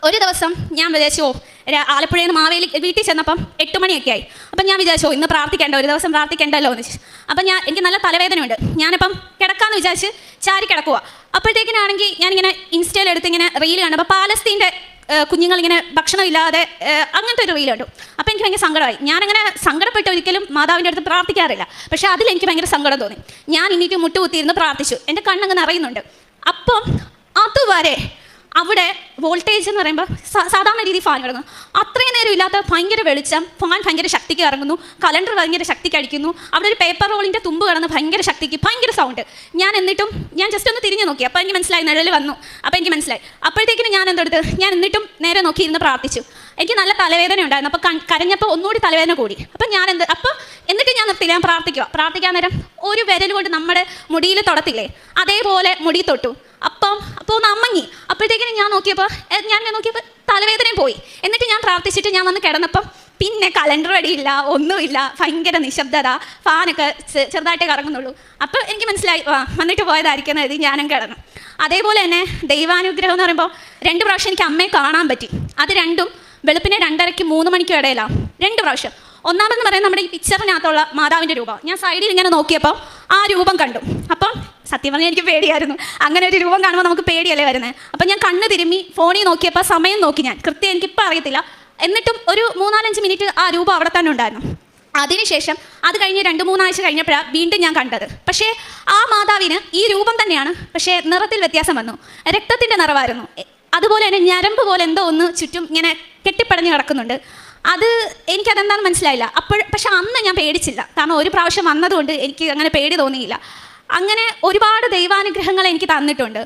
ഒരു ദിവസം ഞാൻ വിചാരിച്ചു ആലപ്പുഴയിൽ നിന്ന് മാവേലി വീട്ടിൽ ചെന്നപ്പം 8 മണിയൊക്കെ ആയി. അപ്പം ഞാൻ വിചാരിച്ചു ഇന്ന് പ്രാർത്ഥിക്കേണ്ട, ഒരു ദിവസം പ്രാർത്ഥിക്കേണ്ടല്ലോ എന്ന് വെച്ചു. അപ്പം എനിക്ക് നല്ല തലവേദനയുണ്ട്. ഞാനിപ്പം കിടക്കാമെന്ന് വിചാരിച്ച് ചാരി കിടക്കുക. അപ്പോഴത്തേക്കിനാണെങ്കിൽ ഞാനിങ്ങനെ ഇൻസ്റ്റയിലെടുത്ത് ഇങ്ങനെ റീൽ കണ്ടപ്പോൾ പാലസ്തീൻ്റെ കുഞ്ഞുങ്ങളിങ്ങനെ ഭക്ഷണമില്ലാതെ അങ്ങനത്തെ ഒരു റീൽ കണ്ടു. അപ്പോൾ എനിക്ക് ഭയങ്കര സങ്കടമായി. ഞാനങ്ങനെ സങ്കടപ്പെട്ട് ഒരിക്കലും മാതാവിൻ്റെ അടുത്ത് പ്രാർത്ഥിക്കാറില്ല. പക്ഷേ അതിലെനിക്ക് ഭയങ്കര സങ്കടം തോന്നി. ഞാൻ ഇന്നിട്ട് മുട്ടുകുത്തിയിരുന്ന് പ്രാർത്ഥിച്ചു. എൻ്റെ കണ്ണങ്ങ് നിറയുന്നുണ്ട്. അപ്പം അതുവരെ അവിടെ വോൾട്ടേജ് എന്ന് പറയുമ്പോൾ സാധാരണ രീതിയിൽ ഫാൻ കിടക്കുന്നു. അത്രയും നേരം ഇല്ലാത്ത ഭയങ്കര വെളിച്ചം, ഫാൻ ഭയങ്കര ശക്തിക്ക് ഇറങ്ങുന്നു, കലണ്ടർ ഭയങ്കര ശക്തിക്ക് അടിക്കുന്നു, അവിടെ ഒരു പേപ്പർ റോളിൻ്റെ തുമ്പ് കിടന്ന് ഭയങ്കര ശക്തിക്ക്, ഭയങ്കര സൗണ്ട്. ഞാൻ ജസ്റ്റ് ഒന്ന് തിരിഞ്ഞു നോക്കി. അപ്പോൾ എനിക്ക് മനസ്സിലായി, നിഴൽ വന്നു. അപ്പോൾ എനിക്ക് മനസ്സിലായി. അപ്പോഴത്തേക്കിനും ഞാൻ ഞാൻ എന്നിട്ടും നേരെ നോക്കിയിരുന്ന് പ്രാർത്ഥിച്ചു. എനിക്ക് നല്ല തലവേദന ഉണ്ടായിരുന്നു. അപ്പോൾ കരഞ്ഞപ്പോൾ ഒന്നുകൂടി തലവേദന കൂടി. അപ്പം എന്നിട്ട് ഞാൻ നിർത്തില്ല, ഞാൻ പ്രാർത്ഥിക്കാൻ നേരം ഒരു വിരൽ കൊണ്ട് നമ്മുടെ മുടിയിൽ തൊടത്തില്ലേ, അതേപോലെ മുടി തൊട്ടു. അപ്പോൾ ഒന്ന് അമ്മങ്ങി. അപ്പോഴത്തേക്കിനും ഞാൻ നോക്കിയപ്പോൾ തലവേദനയും പോയി. എന്നിട്ട് ഞാൻ പ്രാർത്ഥിച്ചിട്ട് ഞാൻ വന്ന് കിടന്നപ്പം പിന്നെ കലണ്ടർ അടിയില്ല, ഒന്നുമില്ല, ഭയങ്കര നിശബ്ദത, ഫാനൊക്കെ ചെറുതായിട്ടേ കറങ്ങുന്നുള്ളൂ. അപ്പോൾ എനിക്ക് മനസ്സിലായി വന്നിട്ട് പോയതായിരിക്കും എഴുതി ഞാനും കിടന്നു. അതേപോലെ തന്നെ ദൈവാനുഗ്രഹം എന്ന് പറയുമ്പോൾ 2 പ്രാവശ്യം എനിക്ക് അമ്മയെ കാണാൻ പറ്റി. അത് രണ്ടും വെളുപ്പിനെ 2:30-ക്കും 3 മണിക്കും ഇടയിലാണ് 2 പ്രാവശ്യം. ഒന്നാമെന്ന് പറയുന്നത് നമ്മുടെ ഈ പിക്ചറിനകത്തുള്ള മാതാവിൻ്റെ രൂപം. ഞാൻ സൈഡിൽ ഇങ്ങനെ നോക്കിയപ്പോൾ ആ രൂപം കണ്ടു. അപ്പം സത്യം പറഞ്ഞാൽ എനിക്ക് പേടിയായിരുന്നു. അങ്ങനെ ഒരു രൂപം കാണുമ്പോൾ നമുക്ക് പേടിയല്ലേ വരുന്നത്. അപ്പം ഞാൻ കണ്ണ് തിരുമ്മി ഫോണിൽ നോക്കിയപ്പോൾ സമയം നോക്കി. ഞാൻ കൃത്യം എനിക്കിപ്പോൾ അറിയത്തില്ല. എന്നിട്ടും ഒരു 3-4-5 മിനിറ്റ് ആ രൂപം അവിടെ തന്നെ ഉണ്ടായിരുന്നു. അതിനുശേഷം അത് കഴിഞ്ഞ് 2-3 ആഴ്ച കഴിഞ്ഞപ്പോഴാണ് വീണ്ടും ഞാൻ കണ്ടത്. പക്ഷേ ആ മാതാവിന് ഈ രൂപം തന്നെയാണ്, പക്ഷേ നിറത്തിൽ വ്യത്യാസം വന്നു. രക്തത്തിൻ്റെ നിറമായിരുന്നു. അതുപോലെ തന്നെ ഞരമ്പ് പോലെ എന്തോ ഒന്ന് ചുറ്റും ഇങ്ങനെ കെട്ടിപ്പടഞ്ഞ് കിടക്കുന്നുണ്ട്. എനിക്കതെന്താണെന്ന് മനസ്സിലായില്ല. പക്ഷെ അന്ന് ഞാൻ പേടിച്ചില്ല. കാരണം ഒരു പ്രാവശ്യം വന്നതുകൊണ്ട് എനിക്ക് അങ്ങനെ പേടി തോന്നിയില്ല. അങ്ങനെ ഒരുപാട് ദൈവാനുഗ്രഹങ്ങൾ എനിക്ക് തന്നിട്ടുണ്ട്.